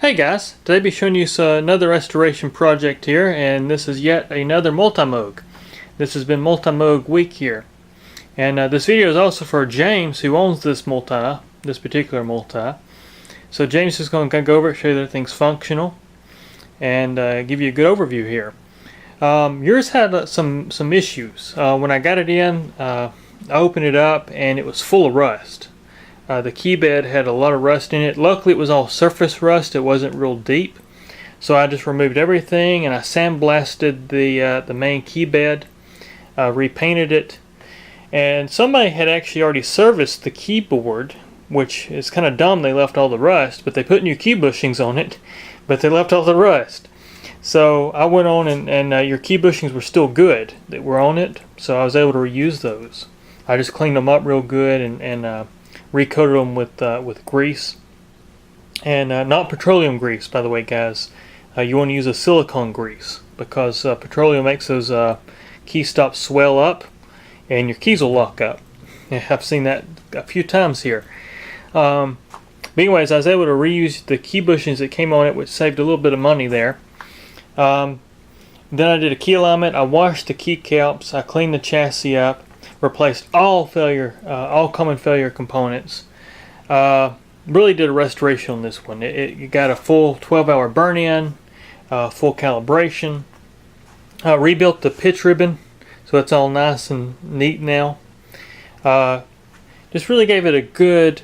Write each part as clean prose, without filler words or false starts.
Hey guys, today I'll be showing you another restoration project here, and this is yet another Multimoog. This has been Multimoog week here. And this video is also for James, who owns this particular multi. So James is going to go over it, show you that everything's functional, and give you a good overview here. Yours had some issues. When I got it in, I opened it up and it was full of rust. The key bed had a lot of rust in it. Luckily it was all surface rust, it wasn't real deep. So I just removed everything and I sandblasted the main key bed, repainted it. And somebody had actually already serviced the keyboard, which is kind of dumb, they left all the rust, but they put new key bushings on it, but they left all the rust. So I went on and your key bushings were still good that were on it, so I was able to reuse those. I just cleaned them up real good and recoated them with grease, and not petroleum grease, by the way, guys. You want to use a silicone grease because petroleum makes those key stops swell up and your keys will lock up. I've seen that a few times here. But anyways, I was able to reuse the key bushings that came on it, which saved a little bit of money there. Then I did a key alignment. I washed the keycaps, I cleaned the chassis up, replaced all common failure components. Really did a restoration on this one. It got a full 12-hour burn-in, full calibration. Rebuilt the pitch ribbon, so it's all nice and neat now. Just really gave it a good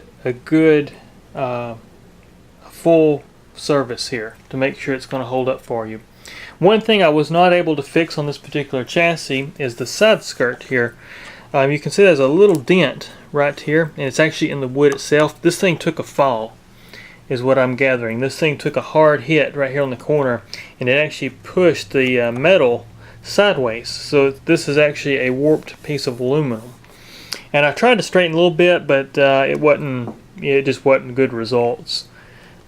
full service here to make sure it's going to hold up for you. One thing I was not able to fix on this particular chassis is the side skirt here. You can see there's a little dent right here, and it's actually in the wood itself. This thing took a fall, is what I'm gathering. This thing took a hard hit right here on the corner, and it actually pushed the metal sideways. So this is actually a warped piece of aluminum. And I tried to straighten a little bit, but it just wasn't good results.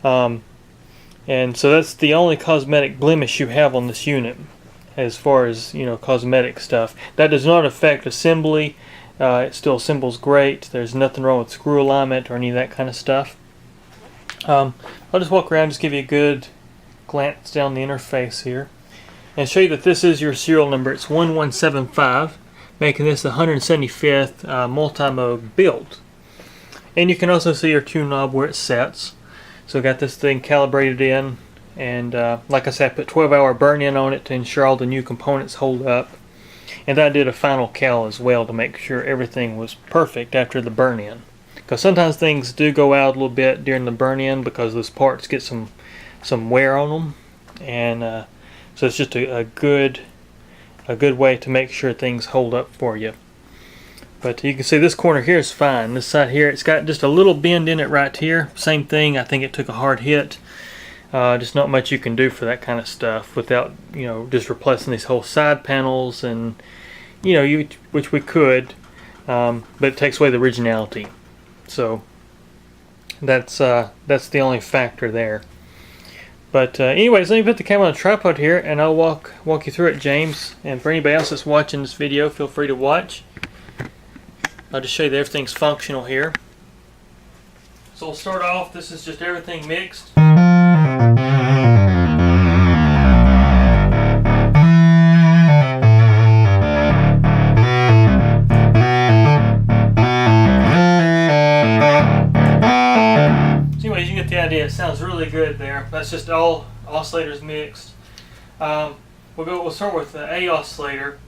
And so that's the only cosmetic blemish you have on this unit, as far as cosmetic stuff. That does not affect assembly. It still assembles great. There's nothing wrong with screw alignment or any of that kind of stuff. I'll just walk around, just give you a good glance down the interface here, and show you that this is your serial number. It's 1175, making this the 175th Multimoog build. And you can also see your tune knob where it sets. So I got this thing calibrated in, and like I said, I put 12-hour burn-in on it to ensure all the new components hold up. And then I did a final cal as well to make sure everything was perfect after the burn-in. Because sometimes things do go out a little bit during the burn-in because those parts get some wear on them. And so it's just a good way to make sure things hold up for you. But you can see this corner here is fine. This side here, it's got just a little bend in it right here. Same thing, I think it took a hard hit. Just not much you can do for that kind of stuff without, just replacing these whole side panels, and which we could, but it takes away the originality. So that's the only factor there. But anyways, let me put the camera on a tripod here, and I'll walk you through it, James. And for anybody else that's watching this video, feel free to watch. I'll just show you that everything's functional here. So we'll start off. This is just everything mixed. It sounds really good there. That's just all oscillators mixed. We'll start with the A oscillator.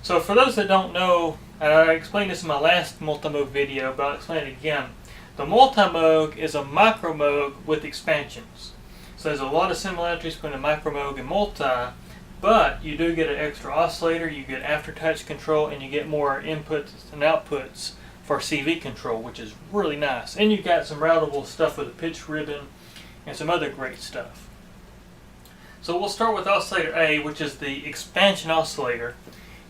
So for those that don't know, I explained this in my last Multimoog video, but I'll explain it again. The Multimoog is a micromoog with expansions. So there's a lot of similarities between a micromoog and multi, but you do get an extra oscillator, you get Aftertouch control, and you get more inputs and outputs for CV control, which is really nice. And you've got some routable stuff with a pitch ribbon and some other great stuff. So we'll start with oscillator A, which is the expansion oscillator.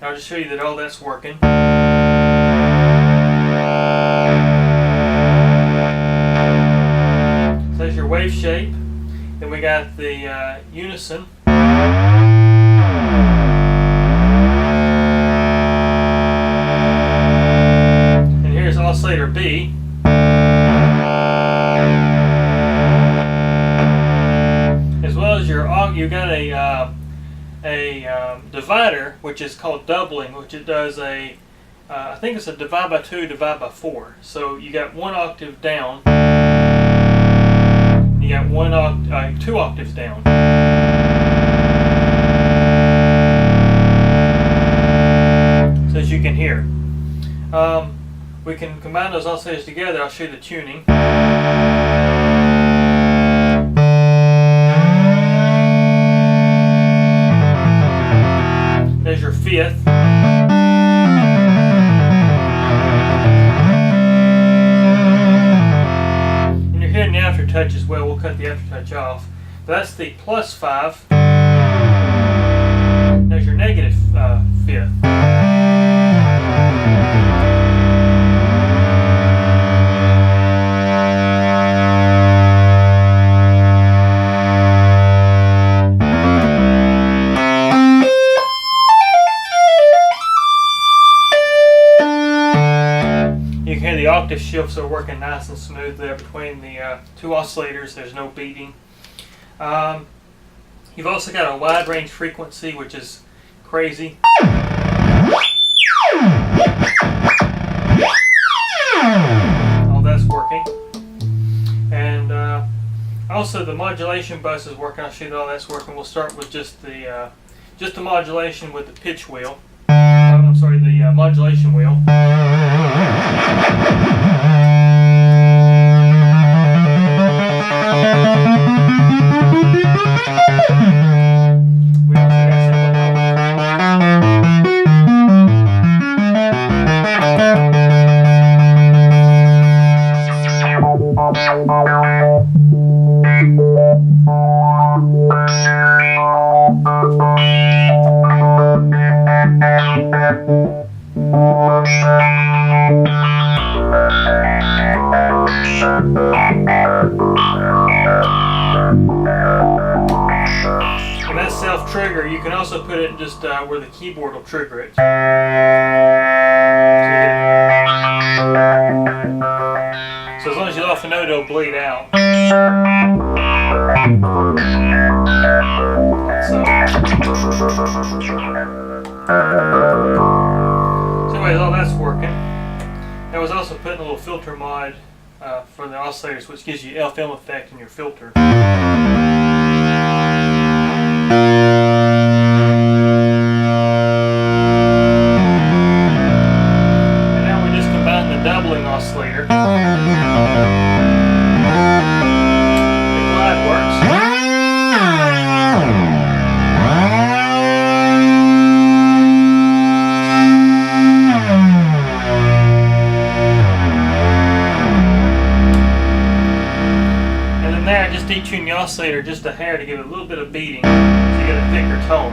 And I'll just show you that all that's working. So there's your wave shape. Then we got the unison. Oscillator B. a divider, which is called doubling, which it does a I think it's a divide by 2, divide by 4. So you got 1 octave down. You got 2 octaves down. So as you can hear, we can combine those oscillators together. I'll show you the tuning. There's your 5th. And you're hearing the aftertouch as well. We'll cut the aftertouch off. But that's the +5. There's your negative 5th. The octave shifts are working nice and smooth there between the 2 oscillators. There's no beating. You've also got a wide range frequency, which is crazy. All that's working. And also the modulation bus is working. I'll show you all that's working. We'll start with just the modulation with the pitch wheel. I'm sorry, the modulation wheel. And that self-trigger, you can also put it just where the keyboard will trigger it. So as long as you off the note, it'll bleed out. So anyways, all that's working. I was also putting a little filter mod for the oscillators, which gives you FM effect in your filter. And now we just combine the doubling oscillator. The glide works. Just detune the oscillator just a hair to give it a little bit of beating so you get a thicker tone.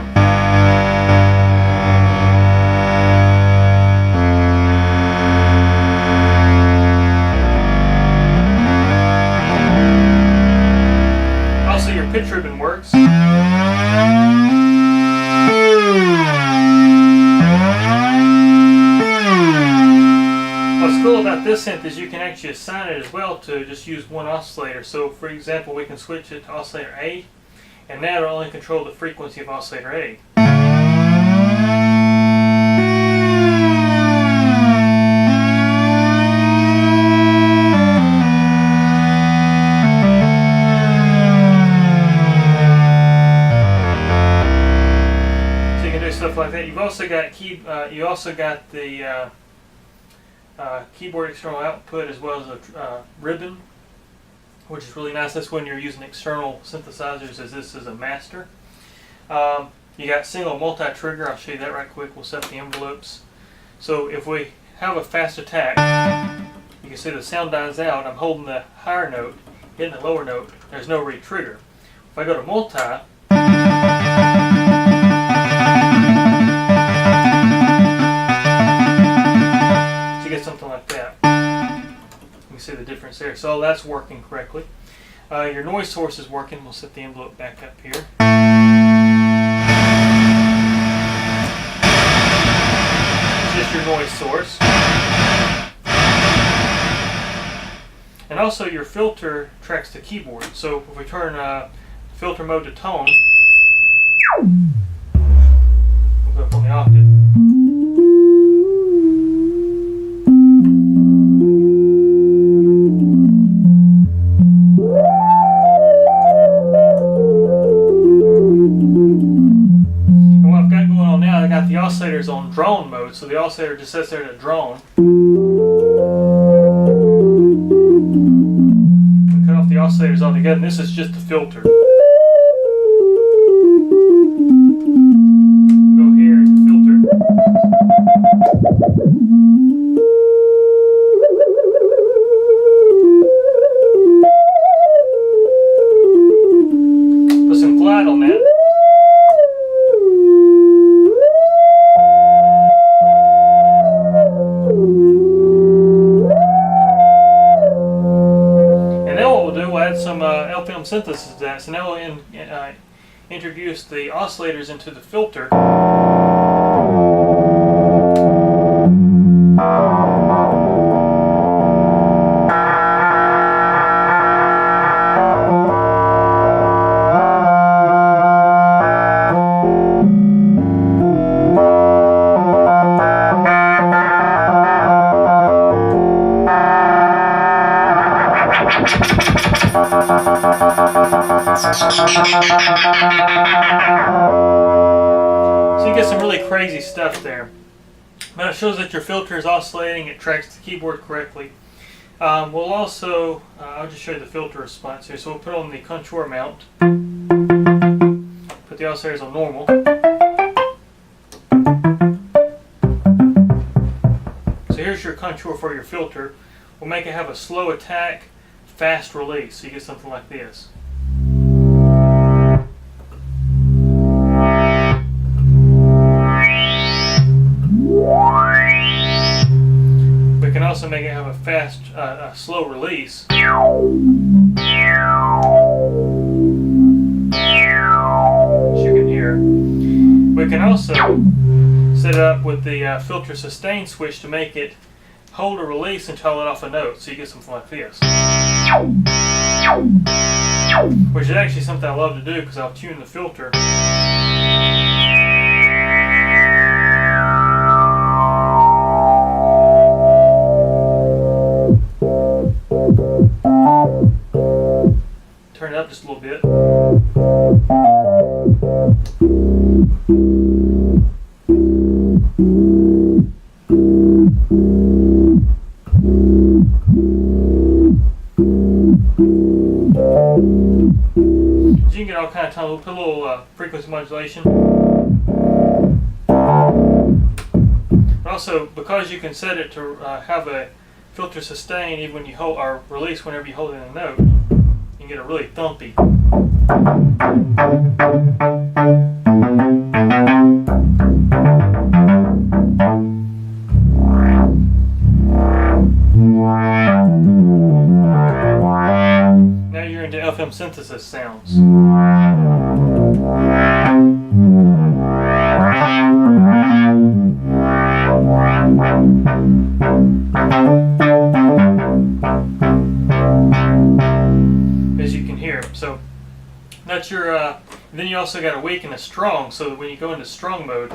Also, your pitch ribbon works. What's cool about this synth is you can actually assign it as well to just use one oscillator. So for example, we can switch it to oscillator A, and now it'll only control the frequency of oscillator A. So you can do stuff like that. You've also got the keyboard external output as well as a ribbon, which is really nice. That's when you're using external synthesizers, as this is a master. You got single multi-trigger. I'll show you that right quick. We'll set the envelopes. So if we have a fast attack, you can see the sound dies out. I'm holding the higher note, hitting the lower note. There's no re-trigger. If I go to multi, something like that. You can see the difference there. So that's working correctly. Your noise source is working. We'll set the envelope back up here. It's just your noise source. And also your filter tracks the keyboard. So if we turn filter mode to tone, We'll go up on the octave. And what I've got going on now, I got the oscillators on drone mode, so the oscillator just sits there to drone. Cut off the oscillators altogether, and this is just the filter. Go here to filter. Put some glide on that. Some film synthesis to that. So now we'll introduce the oscillators into the filter. So you get some really crazy stuff there. But it shows that your filter is oscillating, it tracks the keyboard correctly. We'll also, I'll just show you the filter response here. So we'll put on the contour mount, put the oscillators on normal. So here's your contour for your filter. We'll make it have a slow attack, fast release, so you get something like this. We can also make it have a fast, slow release. As you can hear. We can also set it up with the filter sustain switch to make it hold or release until I let off a note, so you get something like this. Which is actually something I love to do because I'll tune the filter. Turn it up just a little bit. So you can get all kind of tones. We'll put a little frequency modulation. But also, because you can set it to have a filter sustain even when you hold, or release whenever you hold in a note, you can get a really thumpy. Now you're into FM synthesis sounds. As you can hear. So that's your, then you also got a weak and a strong, so that when you go into strong mode,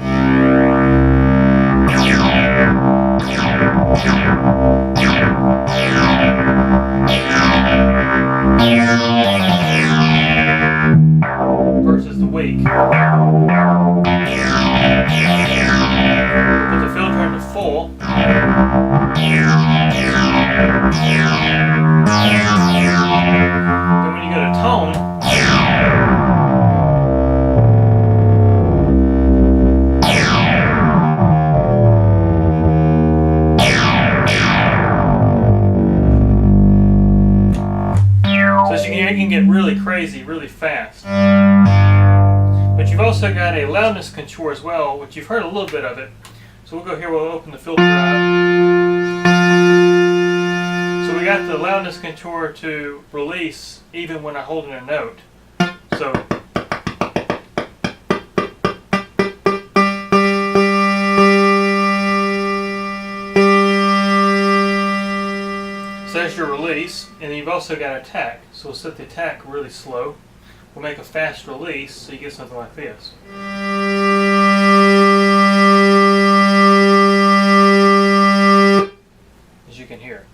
versus the weak. Put the filter into full. Then when you go to tone, so as you can get really crazy, really fast. But you've also got a loudness contour as well, which you've heard a little bit of it. So we'll go here, we'll open the filter up. So we got the loudness contour to release even when I hold in a note. So there's your release, and then you've also got attack. So we'll set the attack really slow. will make a fast release, so you get something like this. As you can hear.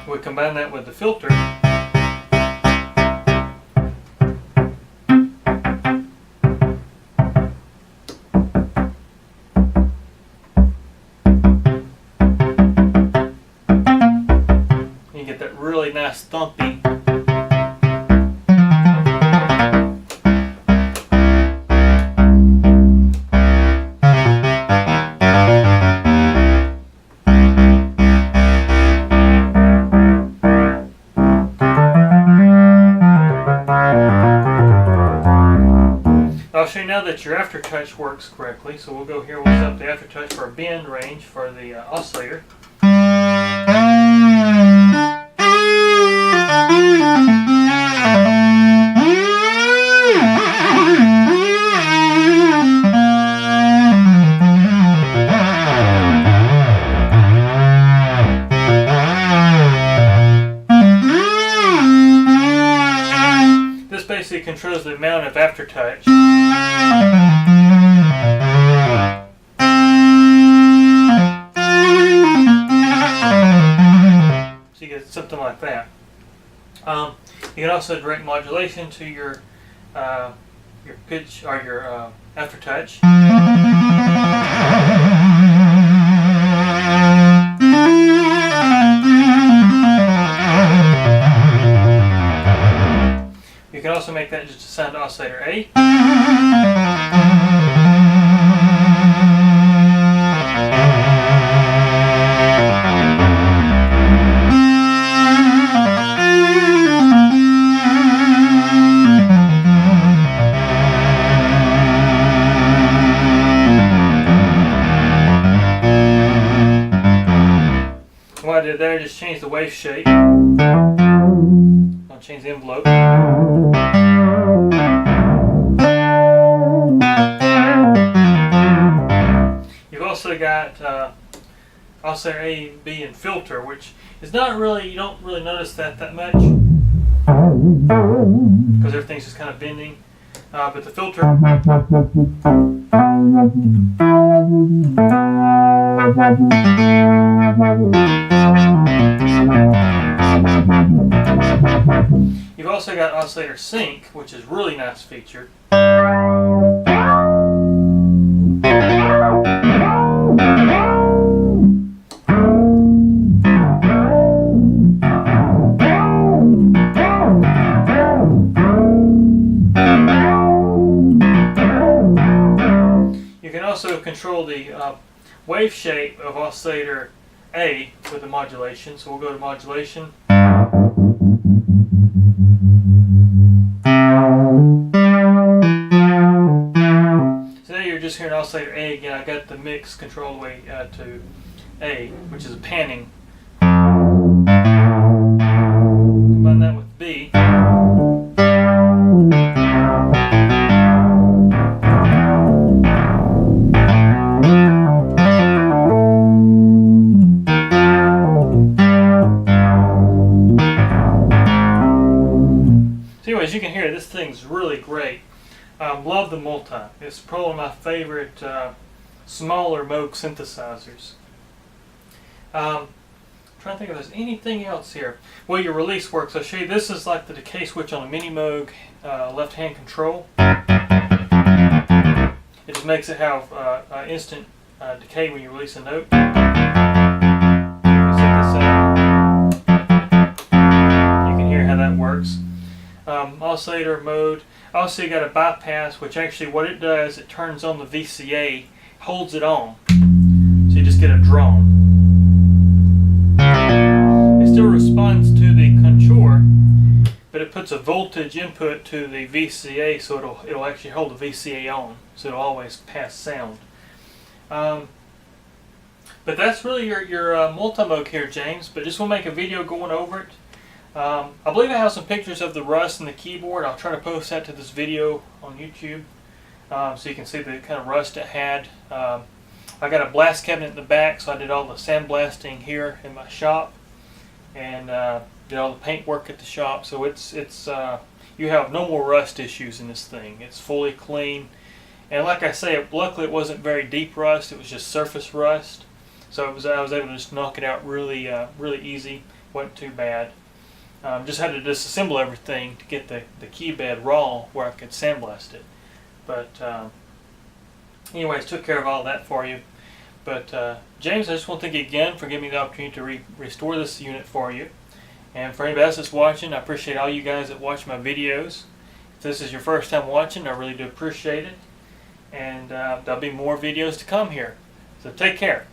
We combine that with the filter. You get that really nice thumpy. I'll show you now that your Aftertouch works correctly. So we'll go here, we'll set up the Aftertouch for a bend range for the oscillator. This basically controls the amount of Aftertouch. So you get something like that. You can also direct modulation to your pitch or your Aftertouch. You can also make that just a sound oscillator A. What I did there, just change the wave shape. I'll change the envelope. You've also got oscillator A, B, and filter, which is not really, you don't really notice that much because everything's just kind of bending. But the filter, you've also got oscillator sync, which is a really nice feature. You can also control the wave shape of oscillator A with the modulation. So we'll go to modulation. So now you're just hearing oscillator A again. I got the mix control all the way to A, which is a panning. Combine that with B. As you can hear, this thing's really great. Love the Multi. It's probably my favorite smaller Moog synthesizers. Trying to think if there's anything else here. Well, your release works. I'll show you. This is like the decay switch on a mini Moog left-hand control. It just makes it have instant decay when you release a note. You can hear how that works. Oscillator mode. Also, you got a bypass, which actually what it does, it turns on the VCA, holds it on, so you just get a drone. It still responds to the contour, but it puts a voltage input to the VCA, so it'll actually hold the VCA on, so it'll always pass sound. But that's really your Multimoog here, James. But just want to make a video going over it. I believe I have some pictures of the rust in the keyboard. I'll try to post that to this video on YouTube. so you can see the kind of rust it had. I got a blast cabinet in the back, so I did all the sandblasting here in my shop, and did all the paint work at the shop. So it's you have no more rust issues in this thing. It's fully clean, and like I say, luckily it wasn't very deep rust. It was just surface rust, so I was able to just knock it out really really easy. Wasn't too bad. Just had to disassemble everything to get the key bed raw where I could sandblast it. But anyways, took care of all that for you. But James, I just want to thank you again for giving me the opportunity to restore this unit for you. And for anybody else that's watching, I appreciate all you guys that watch my videos. If this is your first time watching, I really do appreciate it. And there'll be more videos to come here. So take care.